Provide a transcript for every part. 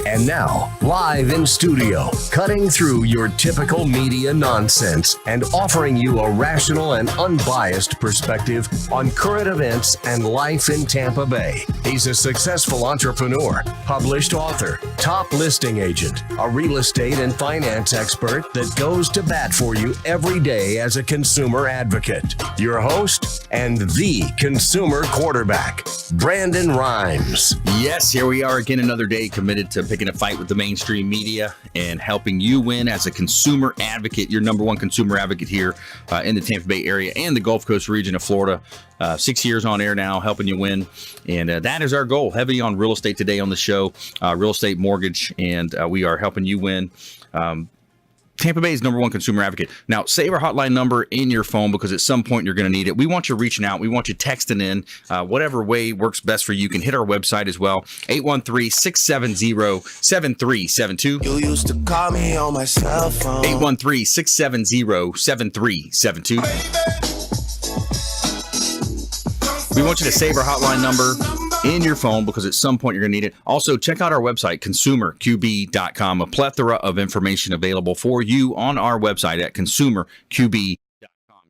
And now, live in studio, cutting through your typical media nonsense and offering you a rational and unbiased perspective on current events and life in Tampa Bay. He's a successful entrepreneur, published author, top listing agent, a real estate and finance expert that goes to bat for you every day as a consumer advocate. Your host and the consumer quarterback, Brandon Rhymes. Yes, here we are again, another day committed to picking a fight with the mainstream media and helping you win as a consumer advocate, your number one consumer advocate here in the Tampa Bay area and the Gulf Coast region of Florida. 6 years on air now, helping you win. And that is our goal. Heavy on real estate today on the show, real estate mortgage, and we are helping you win. Tampa Bay's number one consumer advocate. Now, save our hotline number in your phone because at some point you're going to need it. We want you reaching out. We want you texting in. Whatever way works best for you. You can hit our website as well. 813-670-7372. You used to call me on my cell phone. 813-670-7372. We want you to save our hotline number in your phone because at some point you're going to need it. Also, check out our website, consumerqb.com. A plethora of information available for you on our website at consumerqb.com. You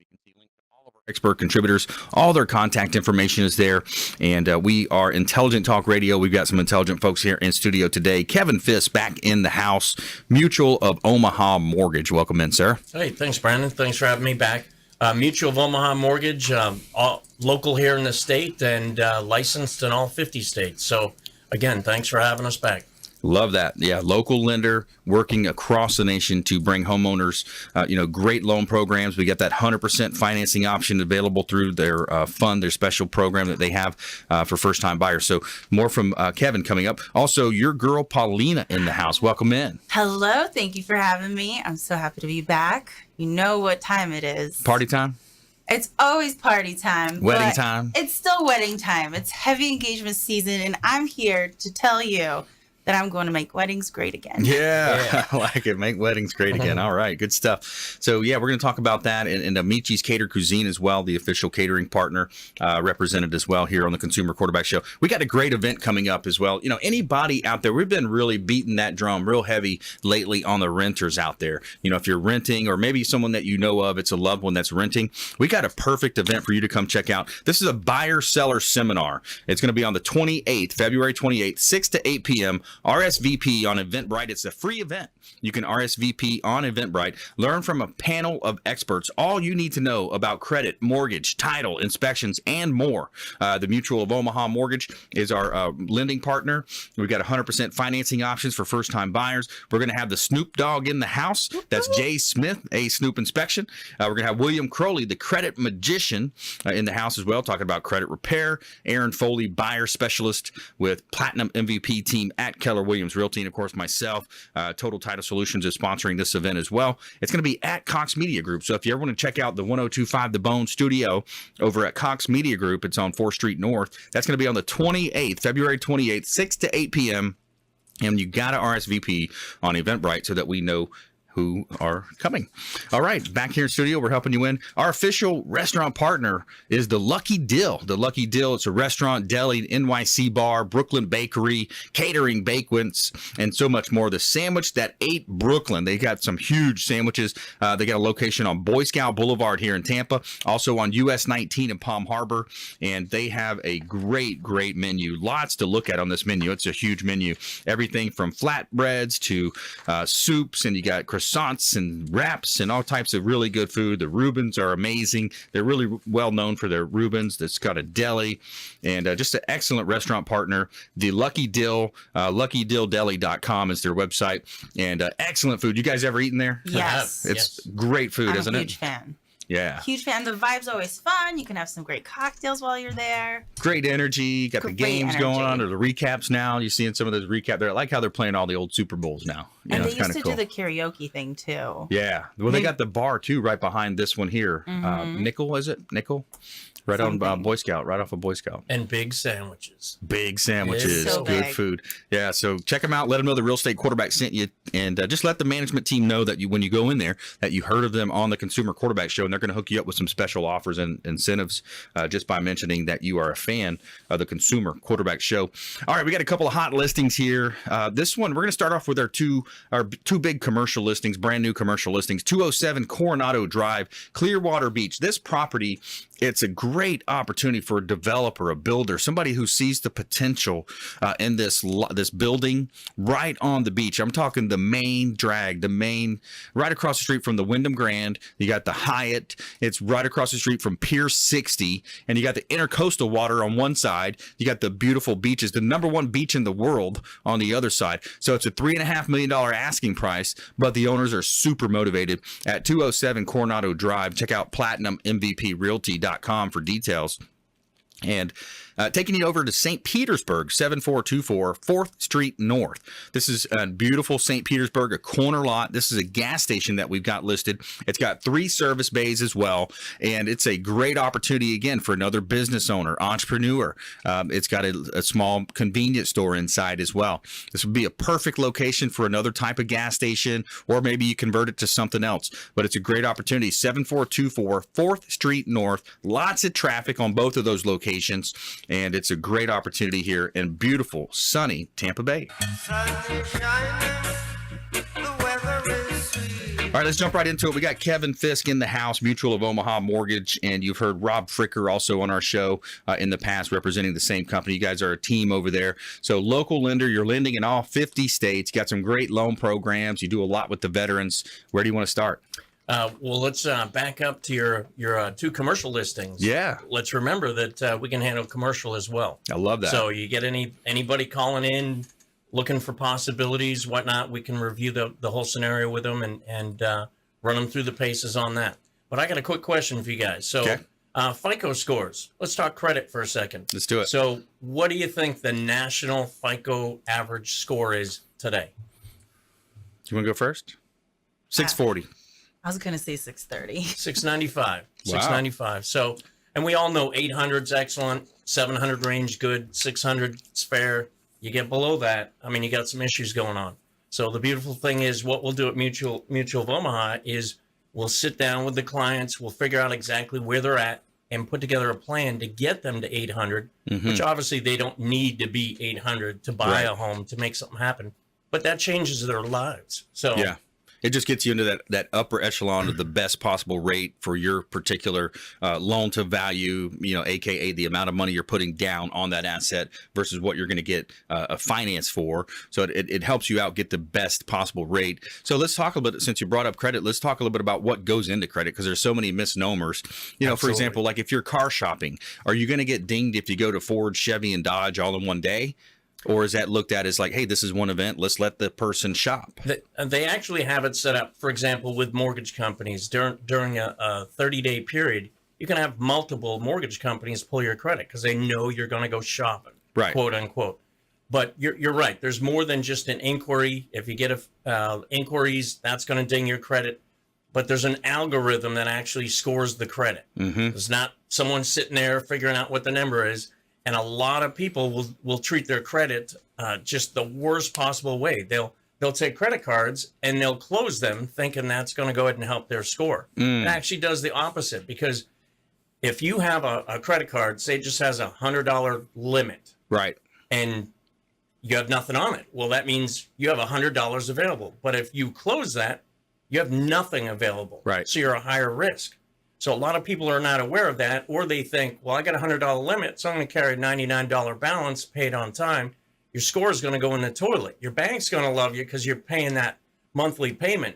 can see links to all of our expert contributors. All their contact information is there. And we are Intelligent Talk Radio. We've got some intelligent folks here in studio today. Kevin Fiske back in the house, Mutual of Omaha Mortgage. Welcome in, sir. Hey, thanks, Brandon. Thanks for having me back. Mutual of Omaha Mortgage, all local here in the state and licensed in all 50 states. So, again, thanks for having us back. Love that. Yeah, local lender working across the nation to bring homeowners, great loan programs. We got that 100% financing option available through their fund, their special program that they have for first-time buyers. So more from Kevin coming up. Also, your girl Paulina in the house. Welcome in. Hello. Thank you for having me. I'm so happy to be back. You know what time it is. Party time? It's always party time. Wedding time? It's still wedding time. It's heavy engagement season, and I'm here to tell you that I'm going to make weddings great again. Yeah, I like it. Make weddings great again. All right, good stuff. So, yeah, we're going to talk about that and Amici's Cater Cuisine as well, the official catering partner represented as well here on the Consumer Quarterback Show. We got a great event coming up as well. Anybody out there, we've been really beating that drum real heavy lately on the renters out there. If you're renting or maybe someone that you know of, it's a loved one that's renting, we got a perfect event for you to come check out. This is a buyer-seller seminar. It's going to be on the 28th, February 28th, 6 to 8 p.m., RSVP on Eventbrite. It's a free event. You can RSVP on Eventbrite. Learn from a panel of experts all you need to know about credit, mortgage, title, inspections, and more. The Mutual of Omaha Mortgage is our lending partner. We've got 100% financing options for first-time buyers. We're going to have the Snoop Dogg in the house. That's Jay Smith, a Snoop Inspection. We're going to have William Crowley, the credit magician, in the house as well, talking about credit repair. Aaron Foley, buyer specialist with Platinum MVP team at Keller Williams Realty, and of course myself. Total Title Solutions is sponsoring this event as well. It's going to be at Cox Media Group. So if you ever want to check out the 1025 The Bone studio over at Cox Media Group, it's on 4th Street North. That's going to be on the 28th, February 28th, 6 to 8 p.m. And you got to RSVP on Eventbrite so that we know who are coming. All right, back here in studio, we're helping you win. Our official restaurant partner is the Lucky Dill. The Lucky Dill, it's a restaurant, deli, NYC bar, Brooklyn bakery, catering, banquets, and so much more. The sandwich that ate Brooklyn. They got some huge sandwiches. They got a location on Boy Scout Boulevard here in Tampa, also on US 19 in Palm Harbor, and they have a great menu. Lots to look at on this menu. It's a huge menu. Everything from flatbreads to soups, and you got croissants and wraps and all types of really good food. The Reubens are amazing. They're really well known for their Reubens. That's got a deli and just an excellent restaurant partner. The Lucky Dill, luckydilldeli.com is their website, and excellent food. You guys ever eaten there? Yes. It's great food, isn't it? I'm a huge fan. Yeah. Huge fan. The vibe's always fun. You can have some great cocktails while you're there. Great energy. Got the games going on, or the recaps now. You're seeing some of those recaps. I like how they're playing all the old Super Bowls now. And they used to do the karaoke thing too. Yeah. Well, they got the bar too right behind this one here. Nickel, is it? Nickel? Right on something. Boy Scout, right off of Boy Scout. And big sandwiches. Big sandwiches, So good big. food. Yeah, so check them out. Let them know the real estate quarterback sent you, and just let the management team know that when you go in there, that you heard of them on the Consumer Quarterback Show, and they're going to hook you up with some special offers and incentives just by mentioning that you are a fan of the Consumer Quarterback Show. All right, we got a couple of hot listings here. This one, we're going to start off with our two big commercial listings, brand new commercial listings. 207 Coronado Drive, Clearwater Beach. This property, it's a great opportunity for a developer, a builder, somebody who sees the potential in this building right on the beach. I'm talking the main drag, right across the street from the Wyndham Grand. You got the Hyatt. It's right across the street from Pier 60, and you got the intercoastal water on one side. You got the beautiful beaches, the number one beach in the world on the other side. So it's a $3.5 million asking price, but the owners are super motivated at 207 Coronado Drive. Check out PlatinumMVPRealty.com for details. And taking you over to St. Petersburg, 7424 4th Street North. This is a beautiful St. Petersburg, a corner lot. This is a gas station that we've got listed. It's got 3 service bays as well, and it's a great opportunity, again, for another business owner, entrepreneur. It's got a small convenience store inside as well. This would be a perfect location for another type of gas station, or maybe you convert it to something else. But it's a great opportunity. 7424 4th Street North. Lots of traffic on both of those locations. And it's a great opportunity here in beautiful, sunny Tampa Bay. All right, let's jump right into it. We got Kevin Fiske in the house, Mutual of Omaha Mortgage, and you've heard Rob Fricker also on our show in the past representing the same company. You guys are a team over there. So local lender, you're lending in all 50 states. Got some great loan programs. You do a lot with the veterans. Where do you want to start? Well, let's back up to your 2 commercial listings. Yeah. Let's remember that we can handle commercial as well. I love that. So you get anybody calling in, looking for possibilities, whatnot, we can review the whole scenario with them and run them through the paces on that. But I got a quick question for you guys. So Okay. FICO scores. Let's talk credit for a second. Let's do it. So what do you think the national FICO average score is today? You want to go first? 640. I was going to say 630. 695. Wow. 695. So, and we all know 800's excellent, 700 range good, 600 is fair. You get below that, I mean, you got some issues going on. So the beautiful thing is what we'll do at Mutual of Omaha is we'll sit down with the clients, we'll figure out exactly where they're at and put together a plan to get them to 800, which obviously they don't need to be 800 to buy a home to make something happen, but that changes their lives. So Yeah. It just gets you into that upper echelon of the best possible rate for your particular loan to value, AKA the amount of money you're putting down on that asset versus what you're going to get a finance for. So it helps you out get the best possible rate. So let's talk a little bit, since you brought up credit, let's talk a little bit about what goes into credit, because there's so many misnomers. For example, like if you're car shopping, are you going to get dinged if you go to Ford, Chevy, and Dodge all in one day? Or is that looked at as like, hey, this is one event, let's let the person shop? They actually have it set up, for example, with mortgage companies during a 30-day period. You can have multiple mortgage companies pull your credit because they know you're going to go shopping, Right. quote unquote. But you're right. There's more than just an inquiry. If you get inquiries, that's going to ding your credit. But there's an algorithm that actually scores the credit. It's not someone sitting there figuring out what the number is. And a lot of people will treat their credit just the worst possible way. They'll take credit cards and they'll close them thinking that's going to go ahead and help their score. It actually does the opposite, because if you have a credit card, say it just has a $100 limit, Right. and you have nothing on it, well, that means you have $100 available. But if you close that, you have nothing available. Right. So you're a higher risk. So a lot of people are not aware of that, or they think, well, I got a $100 limit, so I'm going to carry a $99 balance paid on time. Your score is going to go in the toilet. Your bank's going to love you because you're paying that monthly payment.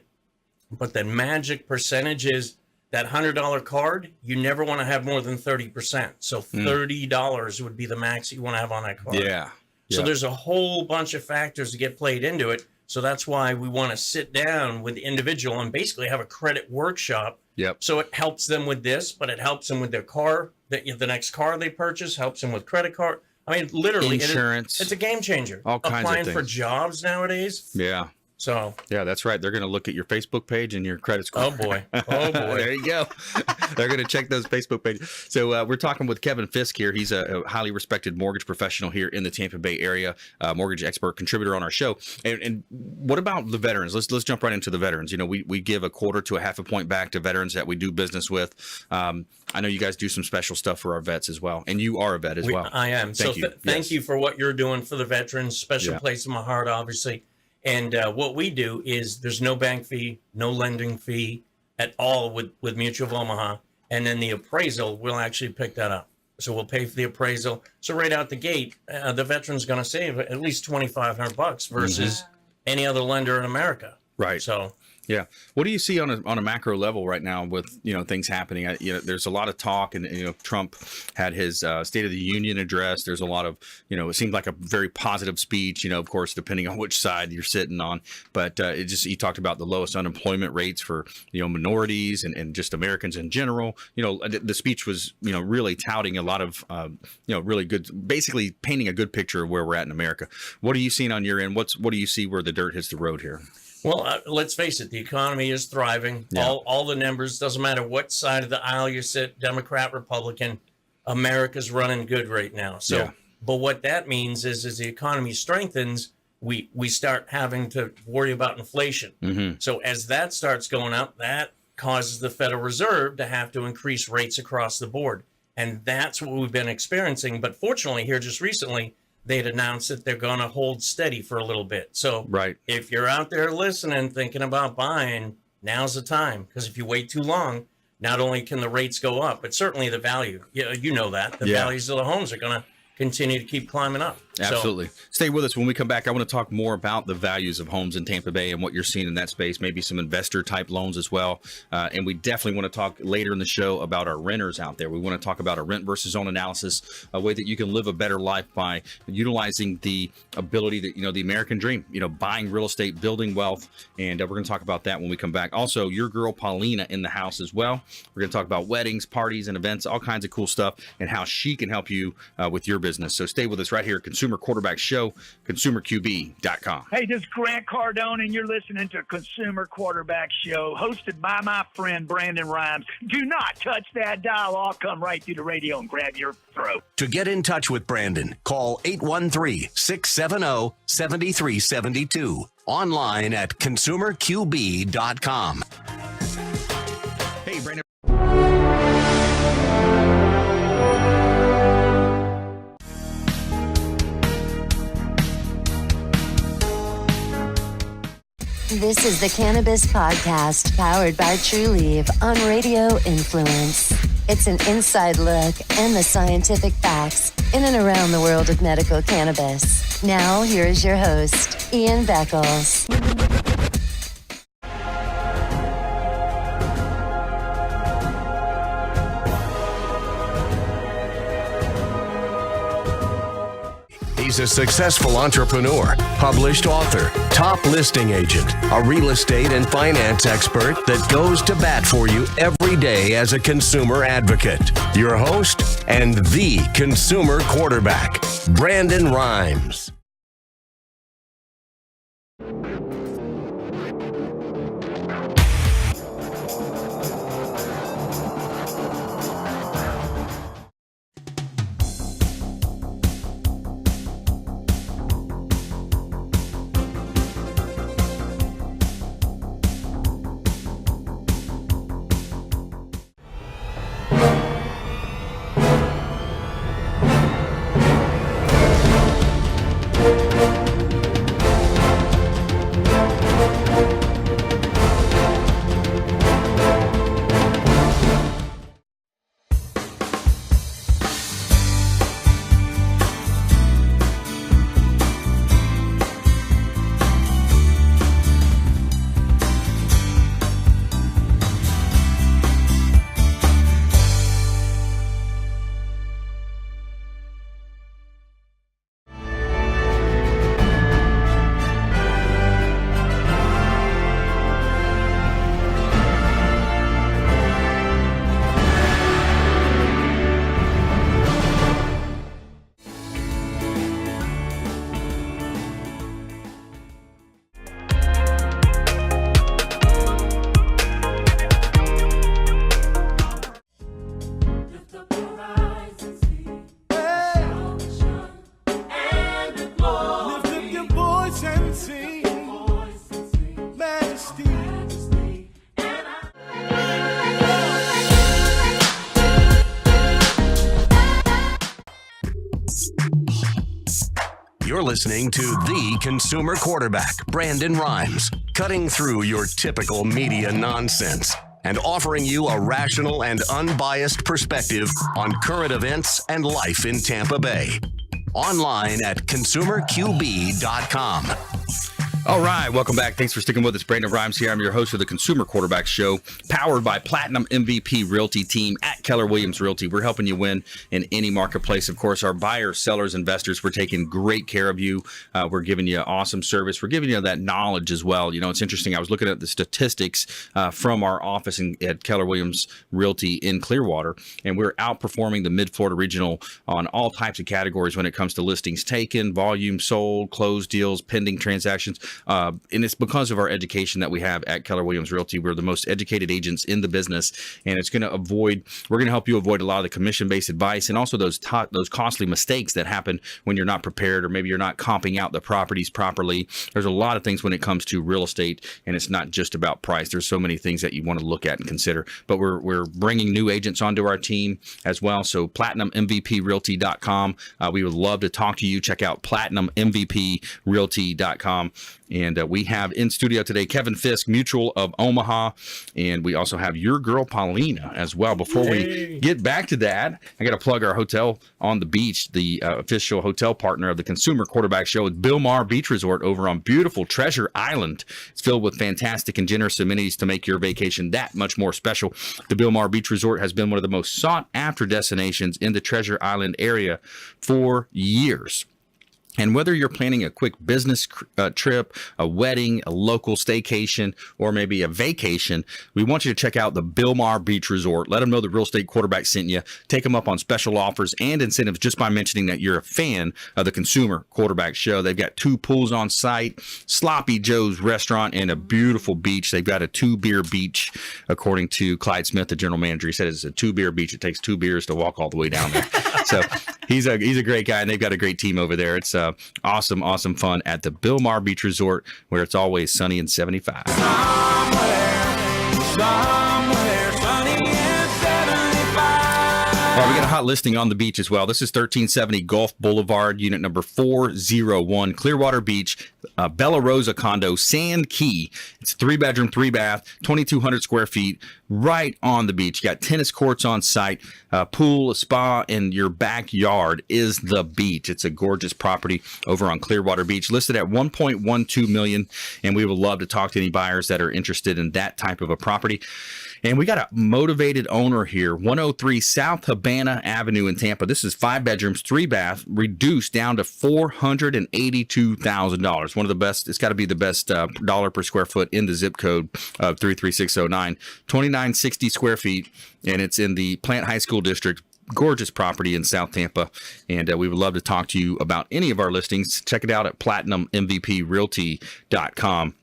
But the magic percentage is that $100 card, you never want to have more than 30%. So $30 would be the max you want to have on that card. Yeah. So there's a whole bunch of factors that get played into it. So that's why we want to sit down with the individual and basically have a credit workshop. Yep. So it helps them with this, but it helps them with their car, the next car they purchase, helps them with credit card. I mean, literally, Insurance. it's a game changer. All kinds of Applying for things. jobs nowadays. Yeah. So Yeah, that's right. They're going to look at your Facebook page and your credit score. oh boy, There you go. They're going to check those Facebook pages. So we're talking with Kevin Fiske here. He's a highly respected mortgage professional here in the Tampa Bay area, mortgage expert, contributor on our show. And what about the veterans? Let's jump right into the veterans. You know, we give a quarter to a half a point back to veterans that we do business with. I know you guys do some special stuff for our vets as well, and you are a vet as well. I am. Thank you for what you're doing for the veterans. Special place in my heart, obviously. And what we do is there's no bank fee, no lending fee at all with Mutual of Omaha. And then the appraisal, we'll actually pick that up. So we'll pay for the appraisal. So right out the gate, the veteran's going to save at least $2,500 versus any other lender in America. Right. So yeah. What do you see on a macro level right now with, things happening? There's a lot of talk, and, Trump had his State of the Union address. There's a lot of, it seemed like a very positive speech, of course, depending on which side you're sitting on. But he talked about the lowest unemployment rates for, minorities and just Americans in general. The speech was, really touting a lot of, really good, basically painting a good picture of where we're at in America. What are you seeing on your end? What do you see where the dirt hits the road here? Well, let's face it, the economy is thriving. Yeah. All the numbers, doesn't matter what side of the aisle you sit, Democrat, Republican, America's running good right now. So, but what that means is as the economy strengthens, we start having to worry about inflation. Mm-hmm. So as that starts going up, that causes the Federal Reserve to have to increase rates across the board. And that's what we've been experiencing. But fortunately, here just recently, they'd announced that they're going to hold steady for a little bit. So if you're out there listening, thinking about buying, now's the time. Because if you wait too long, not only can the rates go up, but certainly the value. You know that. The values of the homes are going to continue to keep climbing up. Absolutely. Stay with us. When we come back, I want to talk more about the values of homes in Tampa Bay and what you're seeing in that space, maybe some investor type loans as well. And we definitely want to talk later in the show about our renters out there. We want to talk about a rent versus own analysis, a way that you can live a better life by utilizing the ability that, the American dream, buying real estate, building wealth. And we're going to talk about that when we come back. Also, your girl Paulina in the house as well. We're going to talk about weddings, parties, and events, all kinds of cool stuff, and how she can help you with your business. So stay with us right here at Consumer Quarterback Show, consumerqb.com. Hey, this is Grant Cardone, and you're listening to Consumer Quarterback Show, hosted by my friend Brandon Rhymes. Do not touch that dial. I'll come right through the radio and grab your throat. To get in touch with Brandon, call 813-670-7372. Online at consumerqb.com. Hey, Brandon. This is the Cannabis Podcast, powered by TrueLeaf on Radio Influence. It's an inside look and the scientific facts in and around the world of medical cannabis. Now, here is your host, Ian Beckles. He's a successful entrepreneur, published author, top listing agent, a real estate and finance expert that goes to bat for you every day as a consumer advocate. Your host and the consumer quarterback, Brandon Rhymes. You're listening to the consumer quarterback, Brandon Rhymes, cutting through your typical media nonsense and offering you a rational and unbiased perspective on current events and life in Tampa Bay. Online at consumerqb.com. All right, welcome back. Thanks for sticking with us. Brandon Rhymes here. I'm your host of the Consumer Quarterback Show, powered by Platinum MVP Realty team at Keller Williams Realty. We're helping you win in any marketplace. Of course, our buyers, sellers, investors, we're taking great care of you. We're giving you awesome service. We're giving you that knowledge as well. You know, it's interesting. I was looking at the statistics from our office at Keller Williams Realty in Clearwater, and we're outperforming the Mid-Florida Regional on all types of categories when it comes to listings taken, volume sold, closed deals, pending transactions. And it's because of our education that we have at Keller Williams Realty. We're the most educated agents in the business, and we're going to help you avoid a lot of the commission-based advice and also those costly mistakes that happen when you're not prepared, or maybe you're not comping out the properties properly. There's a lot of things when it comes to real estate, and it's not just about price. There's so many things that you want to look at and consider. But we're bringing new agents onto our team as well. So PlatinumMVPRealty.com. We would love to talk to you. Check out PlatinumMVPRealty.com. And we have in studio today Kevin Fiske, Mutual of Omaha, and we also have your girl Paulina as well. Before we get back to that, I got to plug our hotel on the beach. The official hotel partner of the Consumer Quarterback Show is Bilmar Beach Resort over on beautiful Treasure Island. It's filled with fantastic and generous amenities to make your vacation that much more special. The Bilmar Beach Resort has been one of the most sought-after destinations in the Treasure Island area for years. And whether you're planning a quick business trip, a wedding, a local staycation, or maybe a vacation, we want you to check out the Bilmar Beach Resort. Let them know the Real Estate Quarterback sent you. Take them up on special offers and incentives just by mentioning that you're a fan of the Consumer Quarterback Show. They've got 2 pools on site, Sloppy Joe's restaurant, and a beautiful beach. They've got a 2-beer beach, according to Clyde Smith, the general manager. He said it's a 2-beer beach. It takes 2 beers to walk all the way down there. So he's a great guy, and they've got a great team over there. It's awesome fun at the Bilmar Beach Resort, where it's always sunny and 75. Somewhere sunny and 75. All right, we got a hot listing on the beach as well. This is 1370 Gulf Boulevard, unit number 401, Clearwater Beach, Bella Rosa condo, Sand Key. It's 3-bedroom, 3-bath, 2,200 square feet, right on the beach. You got tennis courts on site, pool, a spa, and your backyard is the beach. It's a gorgeous property over on Clearwater Beach, listed at $1.12 million, and we would love to talk to any buyers that are interested in that type of a property. And we got a motivated owner here, 103 South Havana Avenue in Tampa. This is 5 bedrooms, 3-bath, reduced down to $482,000. One of the best, it's got to be the best dollar per square foot in the zip code of 33609. 2,960 square feet, and it's in the Plant High School District. Gorgeous property in South Tampa, and we would love to talk to you about any of our listings. Check it out at PlatinumMVPRealty.com.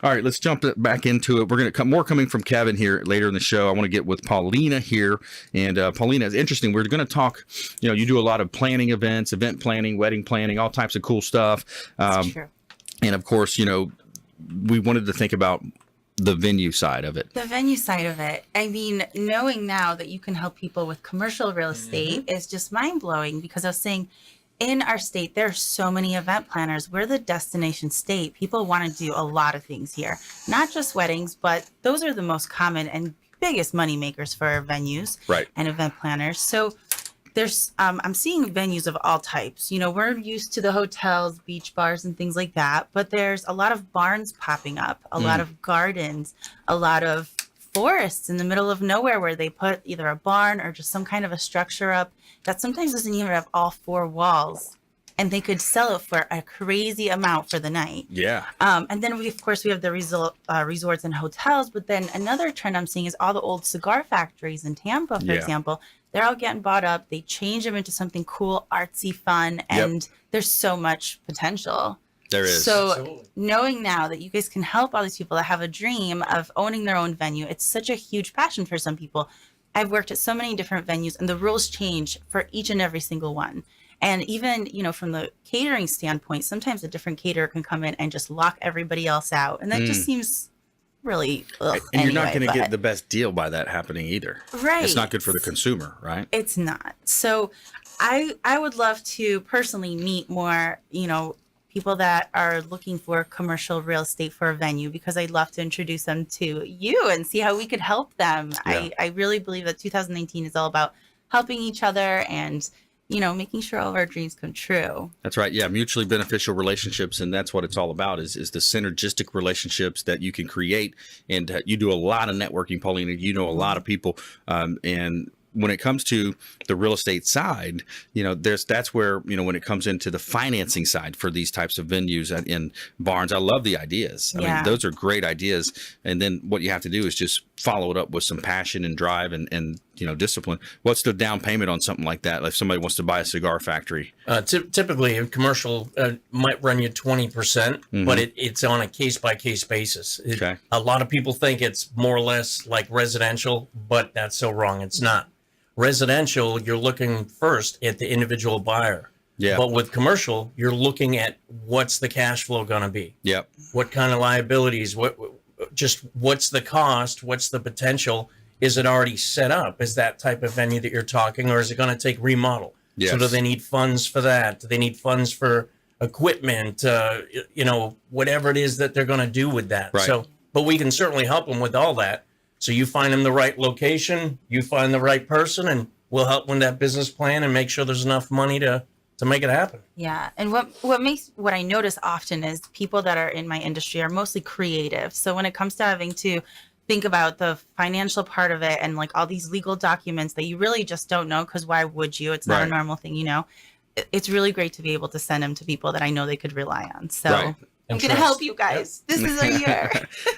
All right, let's jump back into it. We're going to more coming from Kevin here later in the show. I want to get with Paulina here. And Paulina, is interesting. We're going to talk, you do a lot of planning events, event planning, wedding planning, all types of cool stuff. That's true. And of course, we wanted to think about the venue side of it. The venue side of it. I mean, knowing now that you can help people with commercial real estate is just mind blowing, because I was saying, in our state, there are so many event planners. We're the destination state. People want to do a lot of things here, not just weddings, but those are the most common and biggest money makers for venues and event planners. So there's, I'm seeing venues of all types. We're used to the hotels, beach bars, and things like that, but there's a lot of barns popping up, a lot of gardens, a lot of forests in the middle of nowhere where they put either a barn or just some kind of a structure up that sometimes doesn't even have all 4 walls, and they could sell it for a crazy amount for the night. Yeah. And then we have the resorts and hotels, but then another trend I'm seeing is all the old cigar factories in Tampa, for example. They're all getting bought up. They change them into something cool, artsy, fun, and there's so much potential. There is. So Absolutely. Knowing now that you guys can help all these people that have a dream of owning their own venue, it's such a huge passion for some people. I've worked at so many different venues, and the rules change for each and every single one. And even, from the catering standpoint, sometimes a different caterer can come in and just lock everybody else out. And that just seems really. And you're not going to get the best deal by that happening either. Right. It's not good for the consumer, right? It's not. So I would love to personally meet more, people that are looking for commercial real estate for a venue, because I'd love to introduce them to you and see how we could help them. Yeah. I really believe that 2019 is all about helping each other and, making sure all of our dreams come true. That's right. Yeah. Mutually beneficial relationships. And that's what it's all about is the synergistic relationships that you can create. And you do a lot of networking, Paulina. You know a lot of people. And when it comes to the real estate side, that's where, when it comes into the financing side for these types of venues in barns, I love the ideas. I mean, those are great ideas. And then what you have to do is just follow it up with some passion and drive and discipline. What's the down payment on something like that? If somebody wants to buy a cigar factory? Typically, a commercial might run you 20%, but it's on a case-by-case basis. Okay. A lot of people think it's more or less like residential, but that's so wrong. It's not. Residential, you're looking first at the individual buyer. Yeah. But with commercial, you're looking at what's the cash flow going to be? Yep. What kind of liabilities? What's the cost? What's the potential? Is it already set up? Is that type of venue that you're talking, or is it going to take remodel? Yes. So do they need funds for that? Do they need funds for equipment? Whatever it is that they're going to do with that. Right. So, but we can certainly help them with all that. So you find them the right location, you find the right person, and we'll help with that business plan and make sure there's enough money to make it happen. Yeah. And what I notice often is people that are in my industry are mostly creative. So when it comes to having to think about the financial part of it and like all these legal documents that you really just don't know, because why would you? It's not a normal thing, It's really great to be able to send them to people that I know they could rely on. So Right. I'm going to help you guys. This is our year.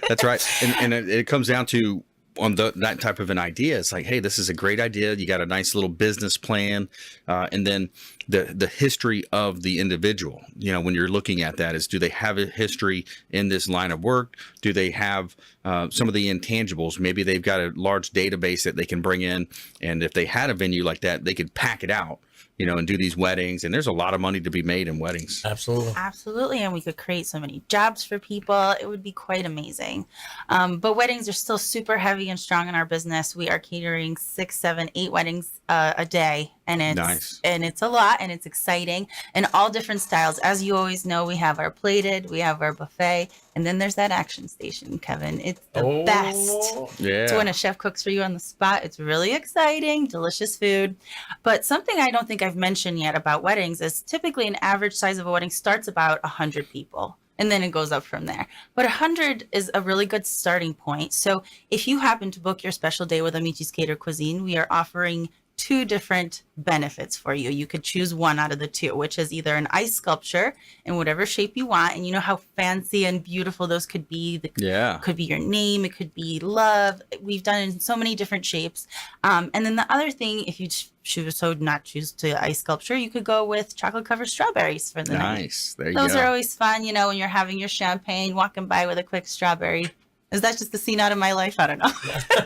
That's right. And it comes down to on that type of an idea. It's like, hey, this is a great idea. You got a nice little business plan. And then the history of the individual, when you're looking at that is, do they have a history in this line of work? Do they have some of the intangibles? Maybe they've got a large database that they can bring in. And if they had a venue like that, they could pack it out, and do these weddings. And there's a lot of money to be made in weddings. Absolutely. Absolutely. And we could create so many jobs for people. It would be quite amazing. But weddings are still super heavy and strong in our business. We are catering 6, 7, 8 weddings a day. And it's Nice. And it's a lot, and it's exciting, and all different styles. As you always know, we have our plated, we have our buffet, and then there's that action station, Kevin. It's the best. Yeah. So when a chef cooks for you on the spot, it's really exciting, delicious food. But something I don't think I've mentioned yet about weddings is typically an average size of a wedding starts about 100 people. And then it goes up from there. But 100 is a really good starting point. So if you happen to book your special day with Amici's Cater Cuisine, we are offering 2 different benefits for you. You could choose one out of the 2, which is either an ice sculpture in whatever shape you want. And you know how fancy and beautiful those could be. Yeah. It could be your name. It could be love. We've done it in so many different shapes. And then the other thing, if you choose to ice sculpture, you could go with chocolate covered strawberries for the night. Nice. There you Those go. are always fun, when you're having your champagne, walking by with a quick strawberry. Is that just the scene out of my life? I don't know.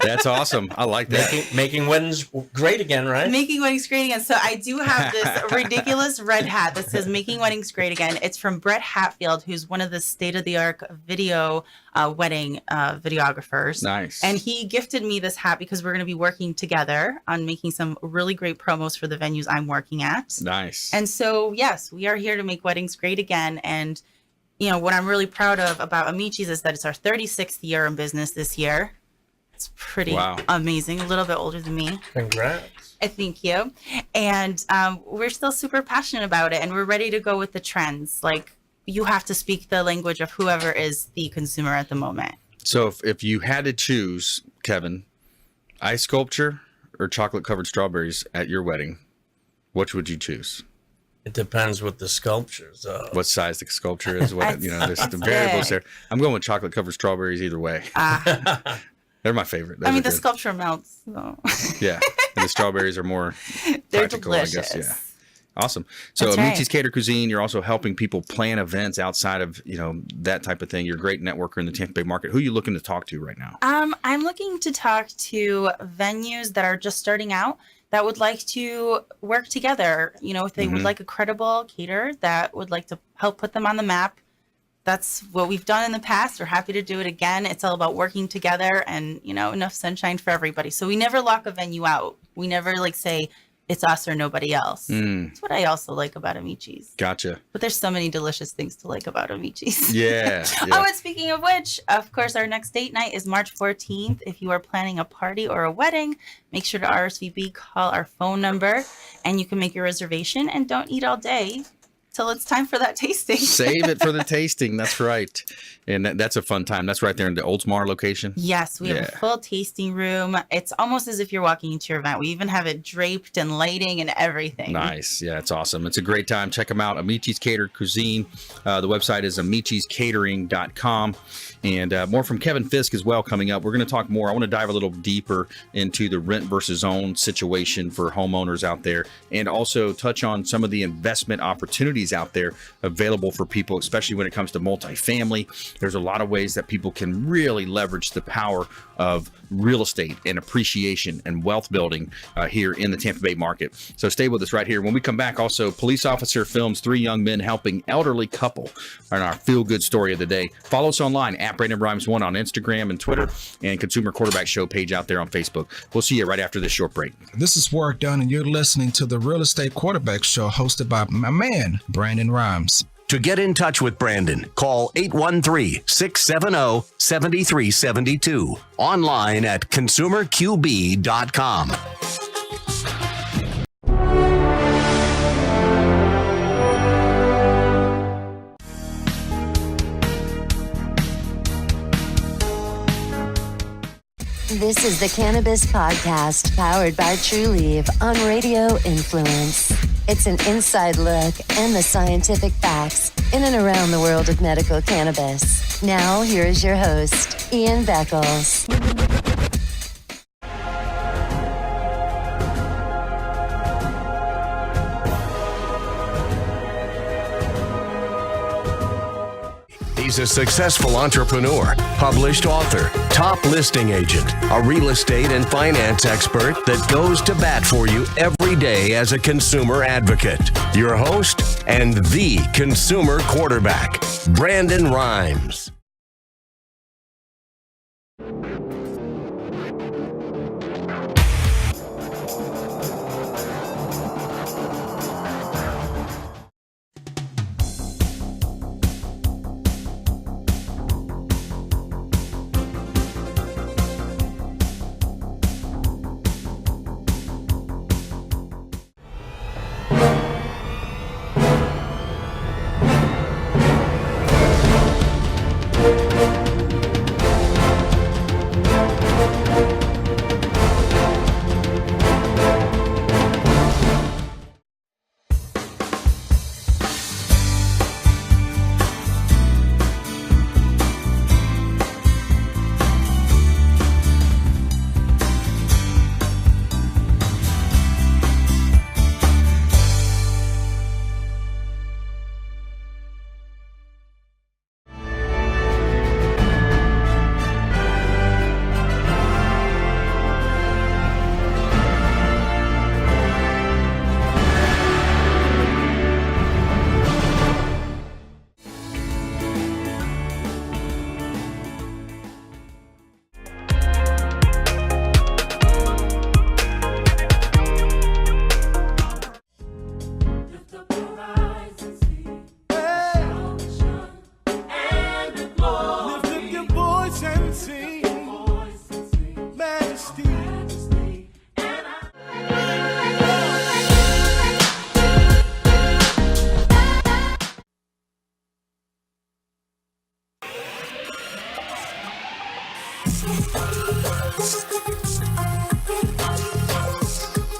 That's awesome. I like that. Making weddings great again, right? Making weddings great again. So I do have this ridiculous red hat that says "Making Weddings Great Again." It's from Brett Hatfield, who's one of the state-of-the-art video wedding videographers. Nice. And he gifted me this hat because we're going to be working together on making some really great promos for the venues I'm working at. Nice. And so, yes, we are here to make weddings great again. And what I'm really proud of about Amici's is that it's our 36th year in business this year. It's pretty amazing. A little bit older than me. Congrats. Thank you. And we're still super passionate about it, and we're ready to go with the trends. Like, you have to speak the language of whoever is the consumer at the moment. So if you had to choose, Kevin, ice sculpture or chocolate covered strawberries at your wedding, which would you choose? It depends what the sculptures are. What size the sculpture is, there's the variables there. I'm going with chocolate covered strawberries either way. They're my favorite. Those I mean, are the good. sculpture melts. So. Yeah. And the strawberries are more They're practical, delicious. I guess. Yeah. Awesome. So That's Amici's right. Cater Cuisine, you're also helping people plan events outside of, that type of thing. You're a great networker in the Tampa Bay market. Who are you looking to talk to right now? I'm looking to talk to venues that are just starting out that would like to work together. If they would like a credible caterer that would like to help put them on the map, that's what we've done in the past. We're happy to do it again. It's all about working together and, enough sunshine for everybody. So we never lock a venue out. We never say it's us or nobody else. That's what I also like about Amici's. Gotcha. But there's so many delicious things to like about Amici's. Yeah. Oh, and speaking of which, of course, our next date night is March 14th. If you are planning a party or a wedding, make sure to RSVP, call our phone number, and you can make your reservation and don't eat all day till it's time for that tasting. Save it for the tasting. That's right. And that's a fun time. That's right there in the Oldsmar location. Yes, we have a full tasting room. It's almost as if you're walking into your event. We even have it draped and lighting and everything. Nice. Yeah, it's awesome. It's a great time. Check them out. Amici's Catered Cuisine. The website is amiciscatering.com. And more from Kevin Fiske as well coming up. We're going to talk more. I want to dive a little deeper into the rent versus own situation for homeowners out there, and also touch on some of the investment opportunities out there available for people, especially when it comes to multifamily. There's a lot of ways that people can really leverage the power of real estate and appreciation and wealth building here in the Tampa Bay market. So stay with us right here. When we come back, also, police officer films 3 young men helping elderly couple on our feel-good story of the day. Follow us online at Brandon Rhymes 1 on Instagram and Twitter, and Consumer Quarterback Show page out there on Facebook. We'll see you right after this short break. This is Warwick Dunn, and you're listening to the Real Estate Quarterback Show hosted by my man, Brandon Rhymes. To get in touch with Brandon, call 813-670-7372. Online at consumerqb.com. This is the Cannabis Podcast, powered by True Leaf on Radio Influence. It's an inside look and the scientific facts in and around the world of medical cannabis. Now, here is your host, Ian Beckles. He's a successful entrepreneur, published author, top listing agent, a real estate and finance expert that goes to bat for you every day as a consumer advocate. Your host and the consumer quarterback, Brandon Rhymes.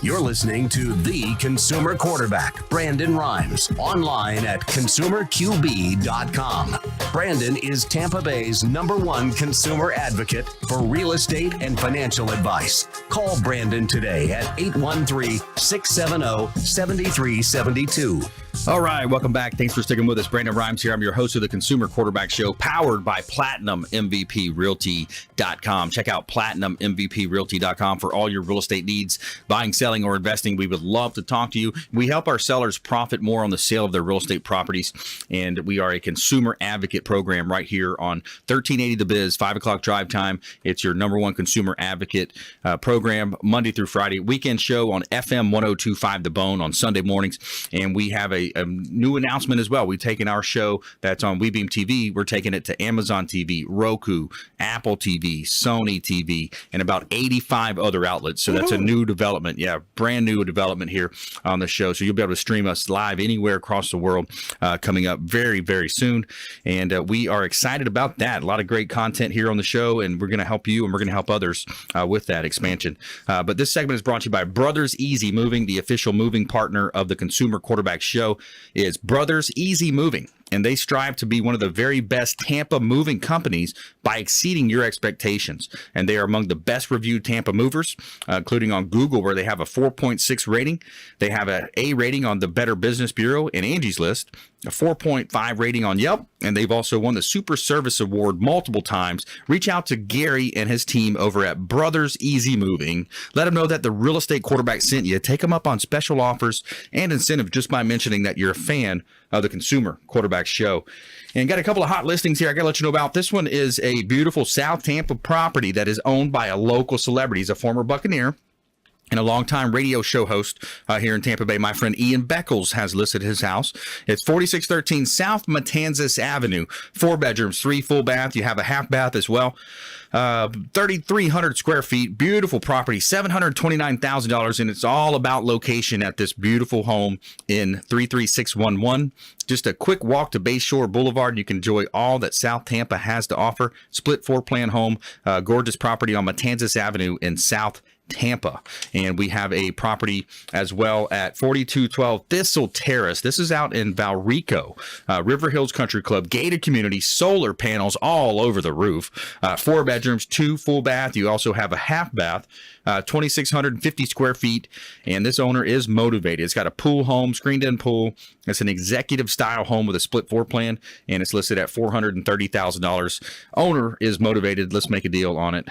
You're listening to the consumer quarterback, Brandon Rhymes, online at consumerqb.com. Brandon is Tampa Bay's #1 consumer advocate for real estate and financial advice. Call Brandon today at 813-670-7372. All right, welcome back. Thanks for sticking with us. Brandon Rhymes here. I'm your host of the Consumer Quarterback Show, powered by PlatinumMVPRealty.com. Check out PlatinumMVPRealty.com for all your real estate needs, buying, selling, or investing. We would love to talk to you. We help our sellers profit more on the sale of their real estate properties, and we are a consumer advocate program right here on 1380 The Biz, 5 o'clock drive time. It's your number one consumer advocate program, Monday through Friday. Weekend show on FM 1025 The Bone on Sunday mornings, and we have a new announcement as well. We've taken our show that's on WeBeam TV. We're taking it to Amazon TV, Roku, Apple TV, Sony TV, and about 85 other outlets. So that's a new development. Yeah, brand new development here on the show. So you'll be able to stream us live anywhere across the world coming up very, very soon. And we are excited about that. A lot of great content here on the show, and we're going to help you and we're going to help others with that expansion. But this segment is brought to you by Brothers Easy Moving, the official moving partner of the Consumer Quarterback Show. Is Brothers Easy Moving, and they strive to be one of the very best Tampa moving companies by exceeding your expectations. And they are among the best reviewed Tampa movers, including on Google, where they have a 4.6 rating. They have an A rating on the Better Business Bureau and Angie's List, a 4.5 rating on Yelp, and they've also won the Super Service Award multiple times. Reach out to Gary and his team over at Brothers Easy Moving. Let them know that the Real Estate Quarterback sent you. Take them up on special offers and incentives just by mentioning that you're a fan of the Consumer Quarterback Show. And got a couple of hot listings here I got to let you know about. This one is a beautiful South Tampa property that is owned by a local celebrity. He's a former Buccaneer and a longtime radio show host here in Tampa Bay. My friend Ian Beckles has listed his house. It's 4613 South Matanzas Avenue. 4 bedrooms, 3 full bath. You have a half bath as well. 3,300 square feet. Beautiful property. $729,000, and it's all about location at this beautiful home in 33611. Just a quick walk to Bayshore Boulevard, and you can enjoy all that South Tampa has to offer. Split 4-plan home. Gorgeous property on Matanzas Avenue in South Tampa. And we have a property as well at 4212 Thistle Terrace. This is out in Valrico, River Hills Country Club, gated community, solar panels all over the roof, 4 bedrooms, 2 full bath. You also have a half bath, 2,650 square feet. And this owner is motivated. It's got a pool home, screened in pool. It's an executive style home with a split floor plan, and it's listed at $430,000. Owner is motivated. Let's make a deal on it.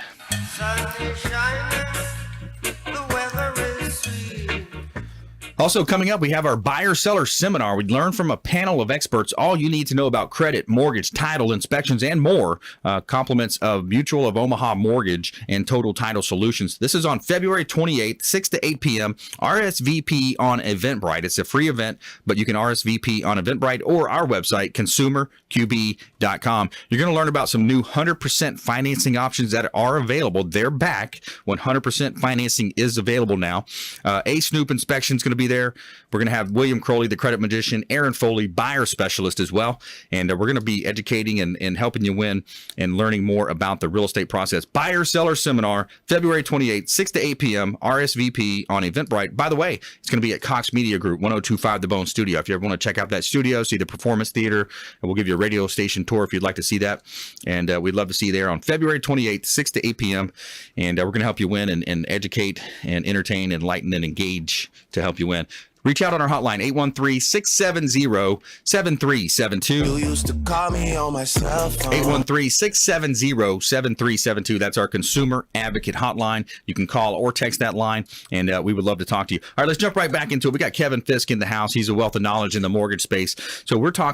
Also coming up, we have our buyer-seller seminar. We learn from a panel of experts all you need to know about credit, mortgage, title, inspections, and more. Compliments of Mutual of Omaha Mortgage and Total Title Solutions. This is on February 28th, 6 to 8 p.m. RSVP on Eventbrite. It's a free event, but you can RSVP on Eventbrite or our website, consumerqb.com. You're going to learn about some new 100% financing options that are available. They're back. 100% financing is available now. A Snoop inspection is going to be there. We're going to have William Crowley, the credit magician, Aaron Foley, buyer specialist as well. And we're going to be educating and helping you win and learning more about the real estate process. Buyer Seller Seminar, February 28th, 6 to 8 p.m. RSVP on Eventbrite. By the way, it's going to be at Cox Media Group, 1025 The Bone Studio. If you ever want to check out that studio, see the Performance Theater, and we'll give you a radio station tour if you'd like to see that. And we'd love to see you there on February 28th, 6 to 8 p.m. And we're going to help you win and educate and entertain, enlighten, and engage to help you win. Reach out on our hotline, 813-670-7372. You used to call me on my cell phone. 813-670-7372. That's our consumer advocate hotline. You can call or text that line, and we would love to talk to you. All right, let's jump right back into it. We got Kevin Fiske in the house. He's a wealth of knowledge in the mortgage space. So we wanted to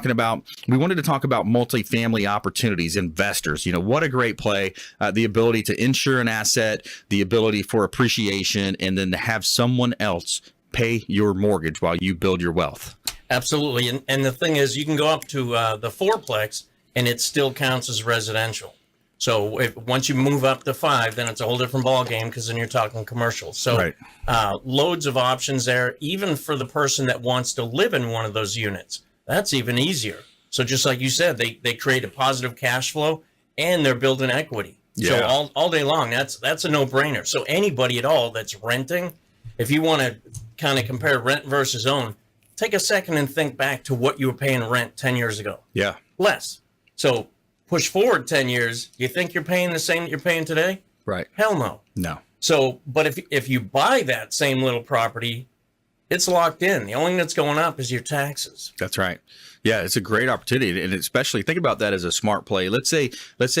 talk about multifamily opportunities, investors. You know, what a great play. The ability to insure an asset, the ability for appreciation, and then to have someone else pay your mortgage while you build your wealth. Absolutely. And the thing is, you can go up to the fourplex and it still counts as residential. So once you move up to 5, then it's a whole different ballgame because then you're talking commercial. So right. Loads of options there, even for the person that wants to live in one of those units. That's even easier. So just like you said, they create a positive cash flow and they're building equity. Yeah. So all day long, that's a no-brainer. So anybody at all that's renting, if you want to kind of compare rent versus own, take a second and think back to what you were paying rent 10 years ago. Yeah. Less. So push forward 10 years, you think you're paying the same that you're paying today? Right. Hell no. No. So, but if you buy that same little property, it's locked in. The only thing that's going up is your taxes. That's right. Yeah, it's a great opportunity, and especially think about that as a smart play. Let's say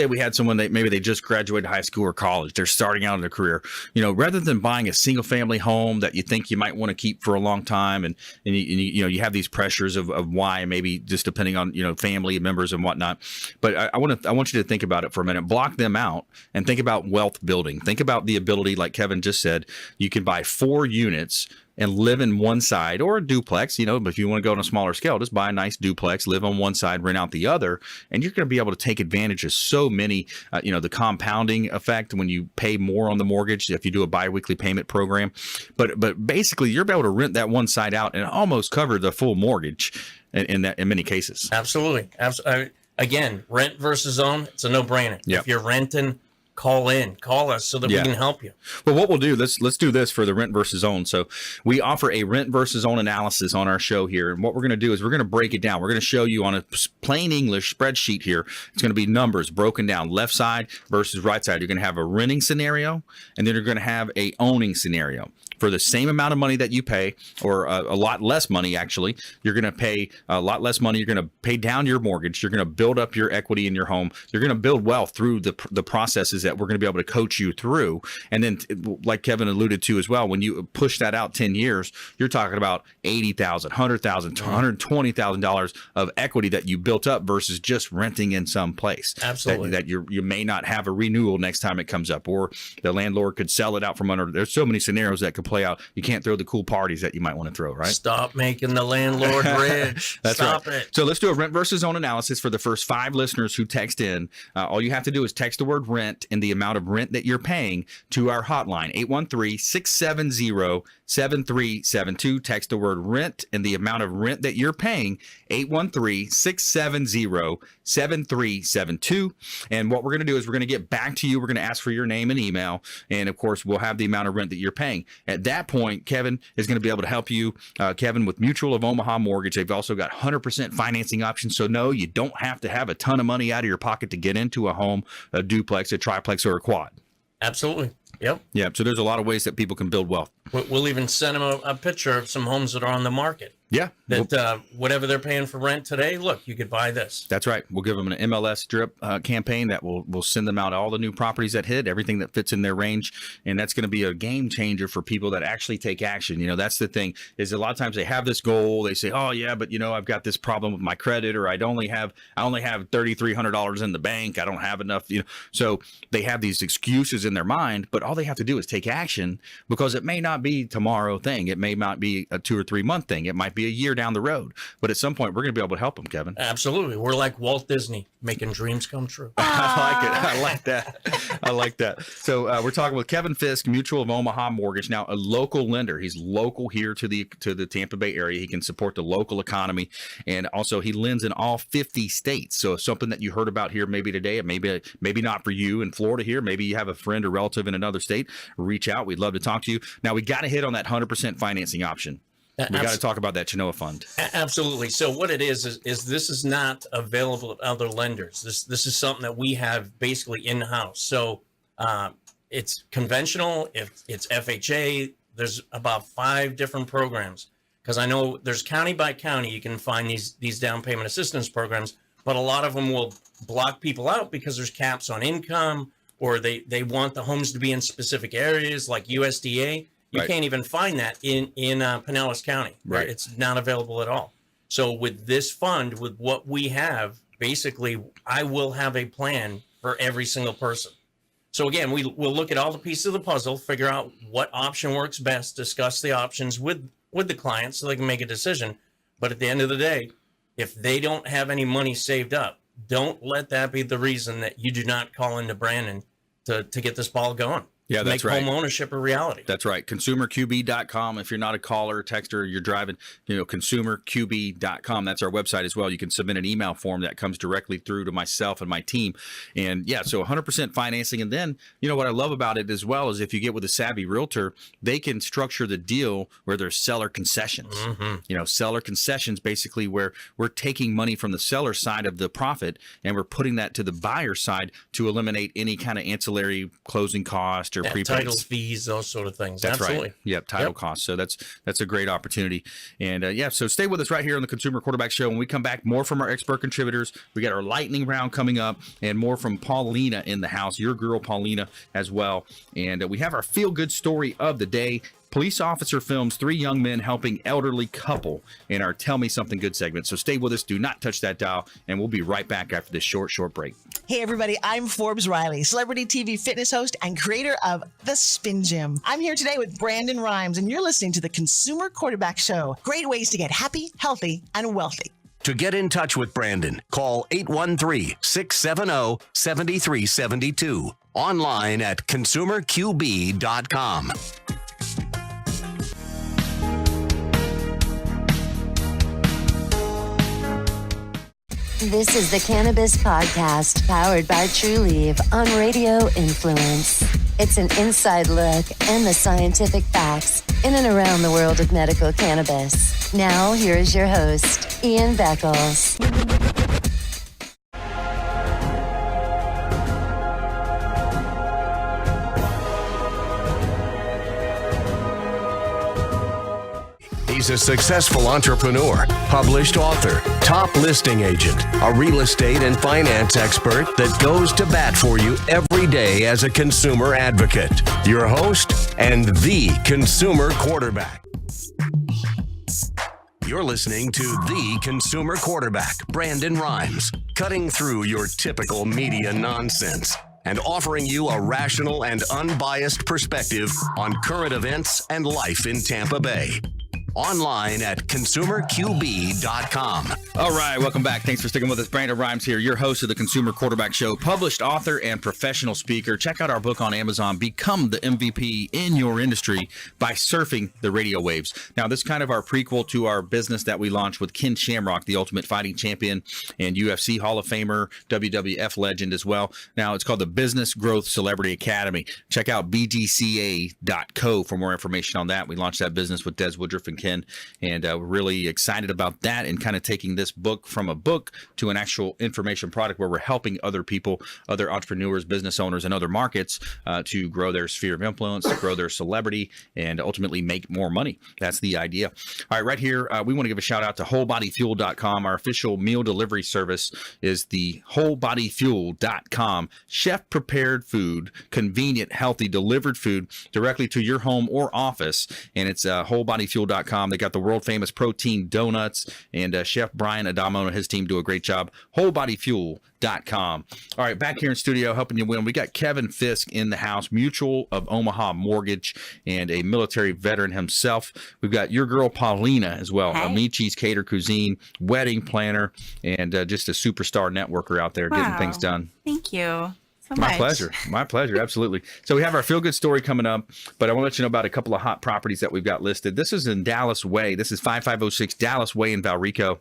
we had someone that maybe they just graduated high school or college. They're starting out in their career. Rather than buying a single family home that you think you might want to keep for a long time, and you have these pressures of why, maybe just depending on family members and whatnot. But I want you to think about it for a minute. Block them out and think about wealth building. Think about the ability, like Kevin just said, you can buy 4 units and live in one side, or a duplex, but if you want to go on a smaller scale, just buy a nice duplex, live on one side, rent out the other, and you're going to be able to take advantage of so many, the compounding effect when you pay more on the mortgage if you do a biweekly payment program. But basically, you're able to rent that one side out and almost cover the full mortgage in many cases. Absolutely. Again, rent versus own, it's a no-brainer. Yep. If you're renting, call us so that we can help you. Well, what we'll do, let's do this for the rent versus own. So we offer a rent versus own analysis on our show here. And what we're going to do is we're going to break it down. We're going to show you on a plain English spreadsheet here. It's going to be numbers broken down, left side versus right side. You're going to have a renting scenario, and then you're going to have a owning scenario. For the same amount of money that you pay, or a lot less money, actually, you're going to pay a lot less money. You're going to pay down your mortgage. You're going to build up your equity in your home. You're going to build wealth through the processes that we're going to be able to coach you through. And then, like Kevin alluded to as well, when you push that out 10 years, you're talking about $80,000, $100,000, $120,000 of equity that you built up versus just renting in some place. Absolutely. That you may not have a renewal next time it comes up, or the landlord could sell it out from under. There's so many scenarios that could play out. You can't throw the cool parties that you might want to throw, right? Stop making the landlord rich. That's Stop right. it. So let's do a rent versus own analysis for the first 5 listeners who text in. All you have to do is text the word rent and the amount of rent that you're paying to our hotline, 813-670-7372. Text the word rent and the amount of rent that you're paying, 813-670-7372. And what we're going to do is we're going to get back to you. We're going to ask for your name and email. And of course, we'll have the amount of rent that you're paying. At that point, Kevin is going to be able to help you. Kevin with Mutual of Omaha Mortgage. They've also got 100% financing options. So no, you don't have to have a ton of money out of your pocket to get into a home, a duplex, a triplex, or a quad. Absolutely. Yep. Yeah. So there's a lot of ways that people can build wealth. We'll even send them a picture of some homes that are on the market. Yeah. That whatever they're paying for rent today, look, you could buy this. That's right. We'll give them an MLS drip campaign that will send them out all the new properties that hit, everything that fits in their range. And that's going to be a game changer for people that actually take action. That's the thing, is a lot of times they have this goal. They say, oh, yeah, but, I've got this problem with my credit, or I only have $3,300 in the bank. I don't have enough. So they have these excuses in their mind, but all they have to do is take action, because it may not be tomorrow thing. It may not be a 2 or 3 month thing. It might be a year down the road, but at some point we're going to be able to help them, Kevin. Absolutely. We're like Walt Disney, making dreams come true. I like that. So we're talking with Kevin Fiske, Mutual of Omaha Mortgage. Now, a local lender. He's local here to the Tampa Bay area. He can support the local economy, and also he lends in all 50 states. So something that you heard about here maybe today, maybe not for you in Florida here. Maybe you have a friend or relative in another state. Reach out. We'd love to talk to you. Now, we got to hit on that 100% financing option. We got to talk about that Chenoa fund. Absolutely. So what it is this is not available at other lenders. This is something that we have basically in-house. So it's conventional. If it's FHA, there's about 5 different programs, because I know there's county by county. You can find these down payment assistance programs, but a lot of them will block people out because there's caps on income, or they want the homes to be in specific areas like USDA. You can't even find that in Pinellas County. Right. It's not available at all. So with this fund, with what we have, basically, I will have a plan for every single person. So again, we'll look at all the pieces of the puzzle, figure out what option works best, discuss the options with the client so they can make a decision. But at the end of the day, if they don't have any money saved up, don't let that be the reason that you do not call into Brandon to get this ball going. Yeah, that's right. Make home ownership a reality. That's right. ConsumerQB.com. If you're not a caller or texter, you're driving, ConsumerQB.com. That's our website as well. You can submit an email form that comes directly through to myself and my team. And yeah, so 100% financing. And then, what I love about it as well is if you get with a savvy realtor, they can structure the deal where there's seller concessions. Mm-hmm. Seller concessions, basically where we're taking money from the seller side of the profit and we're putting that to the buyer side to eliminate any kind of ancillary closing cost faster prepays. Title fees, those sort of things. That's Absolutely. right. Yep, title costs. So that's a great opportunity. And so stay with us right here on the Consumer Quarterback Show. When we come back, more from our expert contributors. We got our lightning round coming up, and more from Paulina in the house, your girl Paulina as well. And we have our feel-good story of the day. Police officer films 3 young men helping elderly couple in our Tell Me Something Good segment. So stay with us. Do not touch that dial, and we'll be right back after this short break. Hey, everybody. I'm Forbes Riley, celebrity TV fitness host and creator of The Spin Gym. I'm here today with Brandon Rhymes, and you're listening to the Consumer Quarterback Show. Great ways to get happy, healthy, and wealthy. To get in touch with Brandon, call 813-670-7372. Online at consumerqb.com. This is the Cannabis Podcast, powered by Trulieve on Radio Influence. It's an inside look and the scientific facts in and around the world of medical cannabis. Now, here is your host, Ian Beckles. He's a successful entrepreneur, published author, top listing agent, a real estate and finance expert that goes to bat for you every day as a consumer advocate. Your host and the Consumer Quarterback. You're listening to the Consumer Quarterback, Brandon Rhymes, cutting through your typical media nonsense and offering you a rational and unbiased perspective on current events and life in Tampa Bay. Online at consumerqb.com. All right, welcome back. Thanks for sticking with us. Brandon Rhymes here, your host of the Consumer Quarterback Show, published author and professional speaker. Check out our book on Amazon, Become the MVP in Your Industry by Surfing the Radio Waves. Now, this is kind of our prequel to our business that we launched with Ken Shamrock, the Ultimate Fighting Champion and UFC Hall of Famer, WWF legend as well. Now, it's called the Business Growth Celebrity Academy. Check out bgca.co for more information on that. We launched that business with Des Woodruff and Ken, and we're really excited about that and kind of taking this book from a book to an actual information product where we're helping other people, other entrepreneurs, business owners in other markets to grow their sphere of influence, to grow their celebrity, and ultimately make more money. That's the idea. All right, right here, we want to give a shout out to wholebodyfuel.com. Our official meal delivery service is the wholebodyfuel.com. Chef prepared food, convenient, healthy, delivered food directly to your home or office, and it's wholebodyfuel.com. They got the world famous protein donuts, and Chef Brian Adamo and his team do a great job. Wholebodyfuel.com. All right, back here in studio helping you win, we got Kevin Fiske in the house, Mutual of Omaha Mortgage, and a military veteran himself. We've got your girl Paulina as well, Amici's Cater Cuisine, wedding planner, and just a superstar networker out there getting things done. Thank you. My pleasure. My pleasure. Absolutely. So we have our feel good story coming up, but I want to let you know about a couple of hot properties that we've got listed. This is in Dallas Way. This is 5506 Dallas Way in Valrico.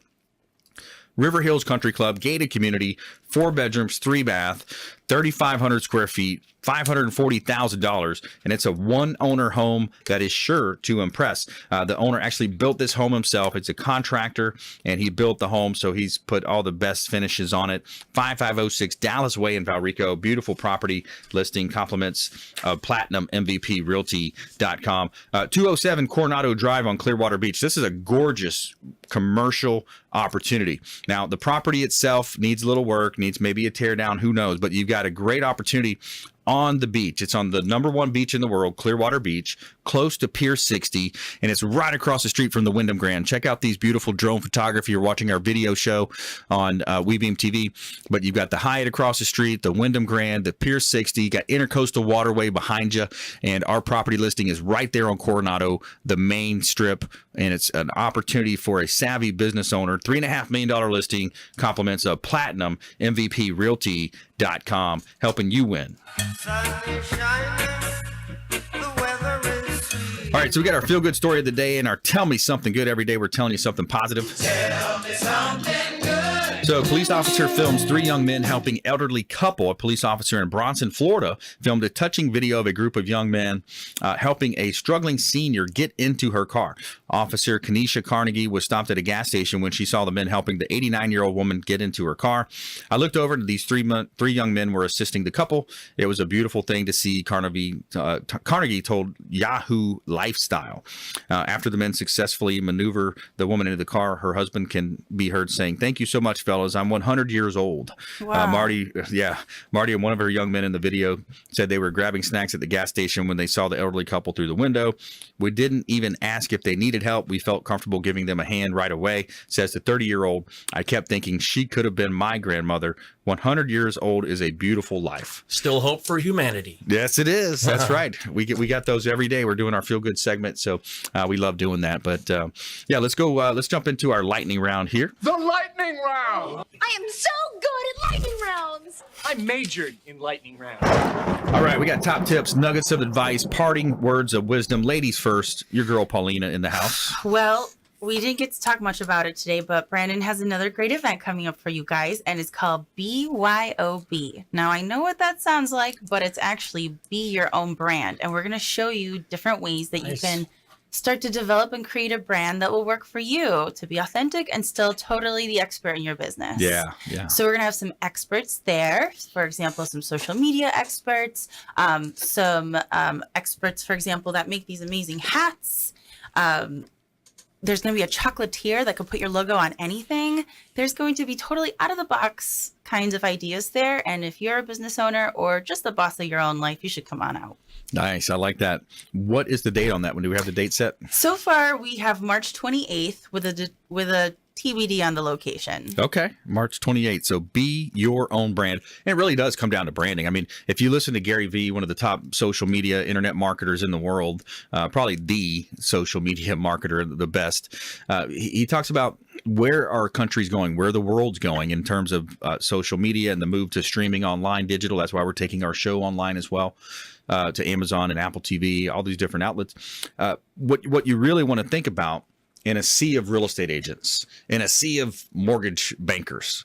River Hills Country Club, gated community, 4 bedrooms, 3 bath, 3,500 square feet, $540,000, and it's a one-owner home that is sure to impress. The owner actually built this home himself. It's a contractor, and he built the home, so he's put all the best finishes on it. 5506 Dallas Way in Valrico. Beautiful property listing. Compliments of Platinum MVP Realty.com. 207 Coronado Drive on Clearwater Beach. This is a gorgeous commercial opportunity. Now, the property itself needs a little work, needs maybe a tear down, who knows, but you've got a great opportunity on the beach. It's on the #1 beach in the world, Clearwater Beach, close to Pier 60, and it's right across the street from the Wyndham Grand. Check out these beautiful drone photography. You're watching our video show on WeBeam TV, but you've got the Hyatt across the street, the Wyndham Grand, the Pier 60, you got Intercoastal Waterway behind you, and our property listing is right there on Coronado, the main strip, and it's an opportunity for a savvy business owner. $3.5 million listing, compliments of Platinum MVP Realty.com, helping you win. All right, so we got our feel-good story of the day and our Tell Me Something Good. Every day we're telling you something positive. Tell me something good. So, police officer films 3 young men helping elderly couple. A police officer in Bronson, Florida, filmed a touching video of a group of young men helping a struggling senior get into her car. Officer Kenesha Carnegie was stopped at a gas station when she saw the men helping the 89-year-old woman get into her car. I looked over and these three young men were assisting the couple. It was a beautiful thing to see, Carnegie told Yahoo Lifestyle. After the men successfully maneuver the woman into the car, her husband can be heard saying, "Thank you so much, fellas. I'm 100 years old." Wow. Marty and one of her young men in the video said they were grabbing snacks at the gas station when they saw the elderly couple through the window. "We didn't even ask if they needed help. We felt comfortable giving them a hand right away," says the 30-year-old. "I kept thinking she could have been my grandmother. 100 years old is a beautiful life." Still hope for humanity. Yes, it is. That's right. We got those every day. We're doing our feel good segment, so we love doing that. But let's go. Let's jump into our lightning round here. The lightning round! I am so good at lightning rounds! I majored in lightning rounds. All right, we got top tips, nuggets of advice, parting words of wisdom. Ladies first. Your girl Paulina in the house. Well, we didn't get to talk much about it today, but Brandon has another great event coming up for you guys, and it's called BYOB. Now, I know what that sounds like, but it's actually Be Your Own Brand, and we're going to show you different ways that you can start to develop and create a brand that will work for you to be authentic and still totally the expert in your business. Yeah. So we're going to have some experts there. For example, some social media experts, some experts, for example, that make these amazing hats. There's going to be a chocolatier that can put your logo on anything. There's going to be totally out of the box kinds of ideas there. And if you're a business owner or just the boss of your own life, you should come on out. Nice. I like that. What is the date on that one? Do we have the date set? So far, we have March 28th with a TBD on the location. Okay. March 28th. So be your own brand. And it really does come down to branding. I mean, if you listen to Gary Vee, one of the top social media internet marketers in the world, probably the social media marketer, the best, he talks about where our country's going, where the world's going in terms of social media and the move to streaming online, digital. That's why we're taking our show online as well. To Amazon and Apple TV, all these different outlets. What you really want to think about in a sea of real estate agents, in a sea of mortgage bankers,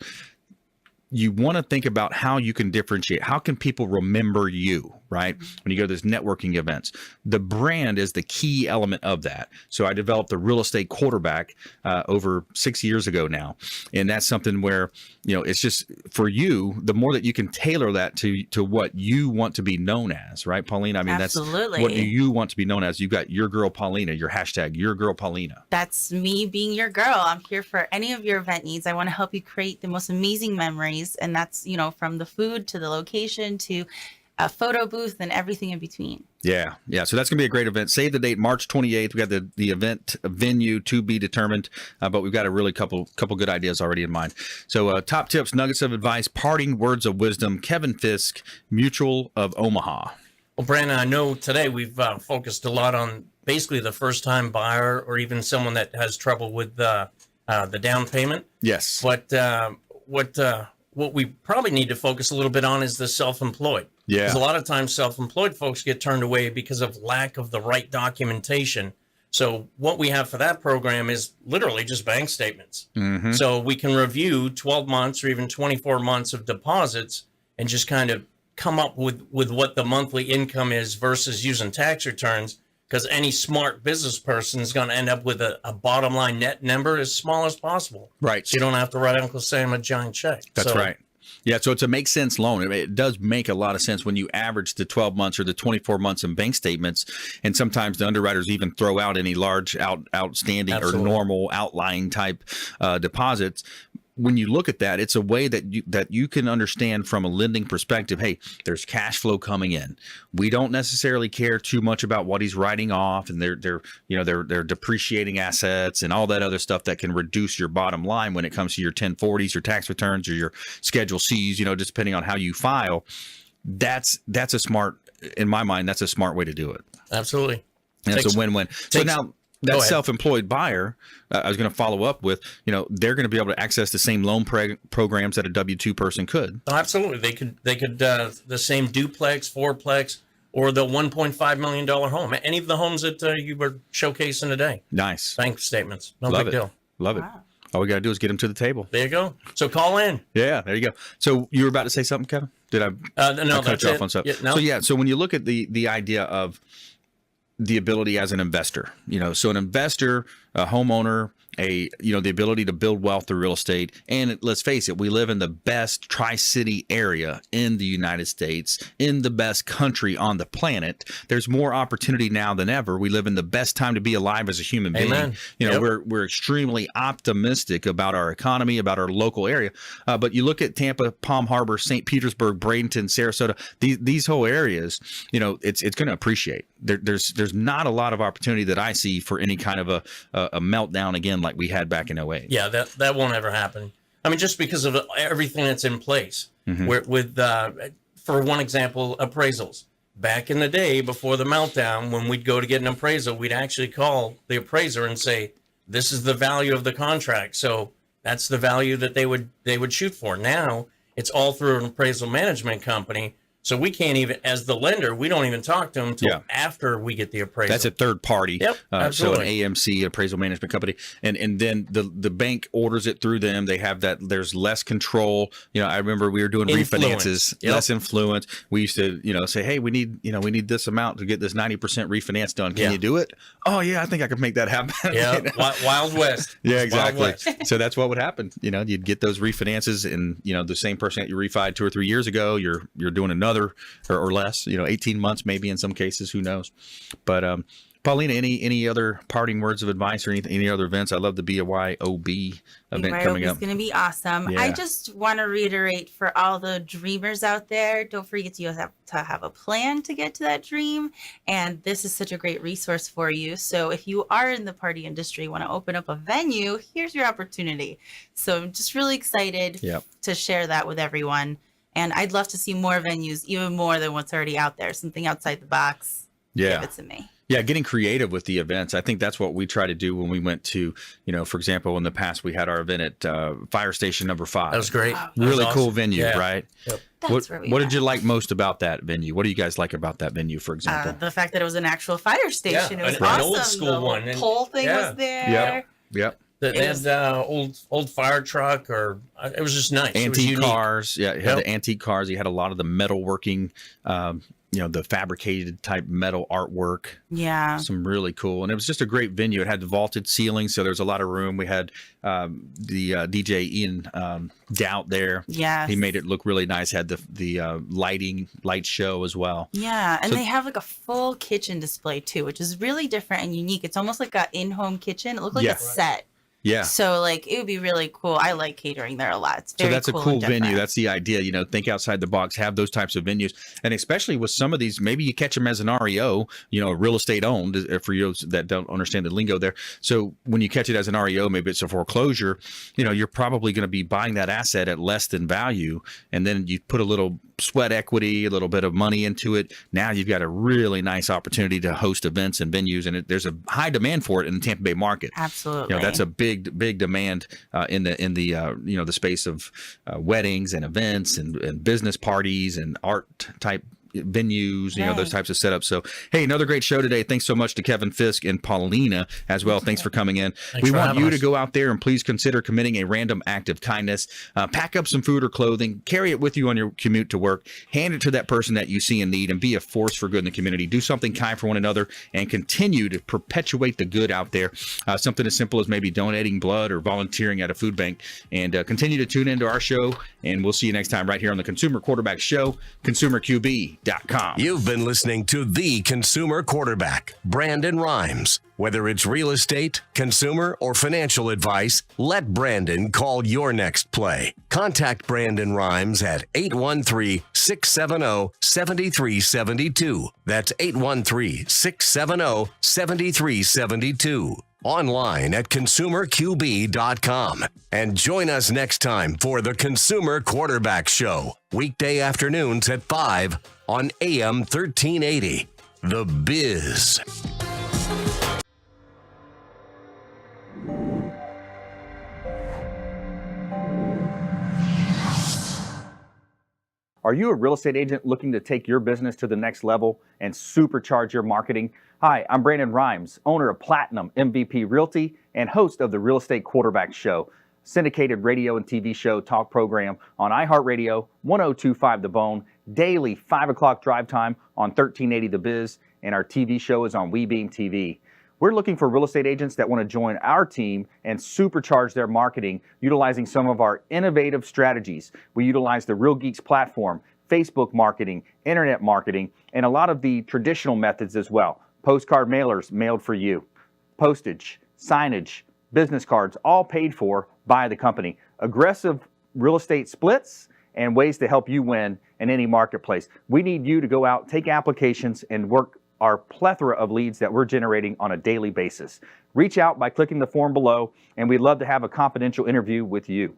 you want to think about how you can differentiate. How can people remember you, right? When you go to those networking events, the brand is the key element of that. So I developed the real estate quarterback over 6 years ago now. And that's something where, it's just for you, the more that you can tailor that to what you want to be known as, right, Paulina? I mean, Absolutely. That's what do you want to be known as? You've got your girl Paulina, your hashtag, your girl Paulina. That's me being your girl. I'm here for any of your event needs. I want to help you create the most amazing memories. And that's, from the food to the location to a photo booth and everything in between. Yeah. So that's going to be a great event. Save the date, March 28th. We got the event venue to be determined, but we've got a really couple good ideas already in mind. So top tips, nuggets of advice, parting words of wisdom. Kevin Fiske, Mutual of Omaha. Well, Brandon, I know today we've focused a lot on basically the first-time buyer or even someone that has trouble with the down payment. Yes. But what we probably need to focus a little bit on is the self-employed. Yeah. Because a lot of times self-employed folks get turned away because of lack of the right documentation. So what we have for that program is literally just bank statements. Mm-hmm. So we can review 12 months or even 24 months of deposits and just kind of come up with what the monthly income is versus using tax returns. Because any smart business person is going to end up with a bottom line net number as small as possible. Right. So you don't have to write Uncle Sam a giant check. That's right. Yeah, so it's a make sense loan. It does make a lot of sense when you average the 12 months or the 24 months in bank statements. And sometimes the underwriters even throw out any large outstanding Absolutely. or normal outlying type deposits. When you look at that, it's a way that you can understand from a lending perspective. Hey, there's cash flow coming in. We don't necessarily care too much about what he's writing off, and they're depreciating assets and all that other stuff that can reduce your bottom line when it comes to your 1040s, your tax returns, or your Schedule Cs. Just depending on how you file. That's a smart, in my mind, that's a smart way to do it. Absolutely, that's a win-win. So now, that self-employed buyer, I was going to follow up with, they're going to be able to access the same loan programs that a W-2 person could. Oh, absolutely. They could the same duplex, fourplex, or the $1.5 million home. Any of the homes that you were showcasing today. Nice. Bank statements. No Love big it. deal. Love it. Wow. All we got to do is get them to the table. There you go. So call in. Yeah, there you go. So you were about to say something, Kevin? Did I no, cut you off on something? Yeah, no. So when you look at the idea of the ability as an investor, so an investor, a homeowner, the ability to build wealth through real estate. And let's face it, we live in the best Tri-City area in the United States, in the best country on the planet. There's more opportunity now than ever. We live in the best time to be alive as a human being. Amen. We're extremely optimistic about our economy, about our local area. But you look at Tampa, Palm Harbor, St. Petersburg, Bradenton, Sarasota, these whole areas, it's going to appreciate. There's not a lot of opportunity that I see for any kind of a meltdown again like we had back in 08. Yeah, that won't ever happen. I mean, just because of everything that's in place. For one example, appraisals. Back in the day, before the meltdown, when we'd go to get an appraisal, we'd actually call the appraiser and say, "This is the value of the contract." So that's the value that they would shoot for. Now it's all through an appraisal management company. So we can't even, as the lender, we don't even talk to them until after we get the appraisal. That's a third party. Yep, absolutely. So an AMC, appraisal management company, and then the bank orders it through them. They have that. There's less control. I remember we were doing refinances, less influence. We used to, say, hey, we need this amount to get this 90% refinance done. Can you do it? Oh yeah, I think I could make that happen. Yeah, Wild West. Yeah, exactly. Wild West. So that's what would happen. You'd get those refinances, and the same person that you refinanced 2 or 3 years ago, you're doing another or less, 18 months maybe in some cases, who knows. But Paulina, any other parting words of advice or any other events? I love the BYOB event coming up. It's going to be awesome. Yeah. I just want to reiterate for all the dreamers out there, don't forget you have to have a plan to get to that dream. And this is such a great resource for you. So if you are in the party industry, want to open up a venue, here's your opportunity. So I'm just really excited to share that with everyone. And I'd love to see more venues, even more than what's already out there. Something outside the box. Yeah. Give it to me. Yeah, getting creative with the events. I think that's what we try to do when we went to, for example, in the past, we had our event at Fire Station number 5. That was great. Wow. Really awesome. cool venue, right? Yep. What did you like most about that venue? What do you guys like about that venue, for example? The fact that it was an actual fire station. It was an awesome. old school the one. And, pole thing was there. Yep. They had old fire truck, or it was just nice. Antique cars. Yeah, it had the antique cars. You had a lot of the metalworking, the fabricated type metal artwork. Yeah. Some really cool. And it was just a great venue. It had the vaulted ceiling, so there was a lot of room. We had the DJ Ian Doubt there. Yeah. He made it look really nice. Had the light show as well. Yeah. And So- they have like a full kitchen display too, which is really different and unique. It's almost like an in-home kitchen. It looked like a set. Yeah. So like it would be really cool. I like catering there a lot. It's very So that's cool a cool and different. venue. That's the idea, think outside the box, have those types of venues. And especially with some of these, maybe you catch them as an REO, real estate owned, for you that don't understand the lingo there. So when you catch it as an REO, maybe it's a foreclosure, you're probably going to be buying that asset at less than value. And then you put a little sweat equity, a little bit of money into it. Now you've got a really nice opportunity to host events and venues. And there's a high demand for it in the Tampa Bay market. Absolutely. That's a big demand in the space of weddings and events and business parties and art type venues, those types of setups. So, hey, another great show today. Thanks so much to Kevin Fiske and Paulina as well. Thanks for coming in. We want you to go out there and please consider committing a random act of kindness. Pack up some food or clothing, carry it with you on your commute to work, hand it to that person that you see in need, and be a force for good in the community. Do something kind for one another and continue to perpetuate the good out there. Something as simple as maybe donating blood or volunteering at a food bank. And continue to tune into our show, and we'll see you next time right here on the Consumer Quarterback Show, consumerqb.com. You've been listening to the Consumer Quarterback, Brandon Rhymes. Whether it's real estate, consumer, or financial advice, let Brandon call your next play. Contact Brandon Rhymes at 813-670-7372. That's 813-670-7372. Online at consumerqb.com. And join us next time for the Consumer Quarterback Show, weekday afternoons at 5 on AM 1380. The Biz. Are you a real estate agent looking to take your business to the next level and supercharge your marketing? Hi, I'm Brandon Rhymes, owner of Platinum MVP Realty and host of the Real Estate Quarterback Show. syndicated radio and TV show talk program on iHeartRadio, 1025 The Bone, daily 5 o'clock drive time on 1380 The Biz, and our TV show is on WeBeam TV. We're looking for real estate agents that want to join our team and supercharge their marketing utilizing some of our innovative strategies. We utilize the Real Geeks platform, Facebook marketing, internet marketing, and a lot of the traditional methods as well. Postcard mailers mailed for you, postage, signage, business cards, all paid for by the company. Aggressive real estate splits and ways to help you win in any marketplace. We need you to go out, take applications, and work our plethora of leads that we're generating on a daily basis. Reach out by clicking the form below, and we'd love to have a confidential interview with you.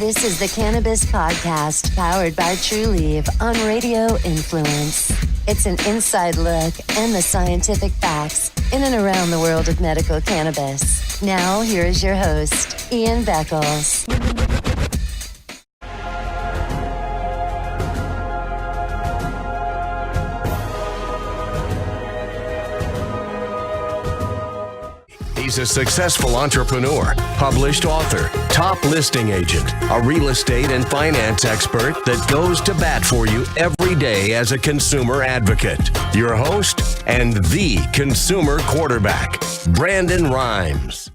This is the Cannabis Podcast, powered by Trulieve on Radio Influence. It's an inside look and the scientific facts in and around the world of medical cannabis. Now, here is your host, Ian Beckles. He's a successful entrepreneur, published author, top listing agent, a real estate and finance expert that goes to bat for you every day as a consumer advocate. Your host and the consumer quarterback, Brandon Rhymes.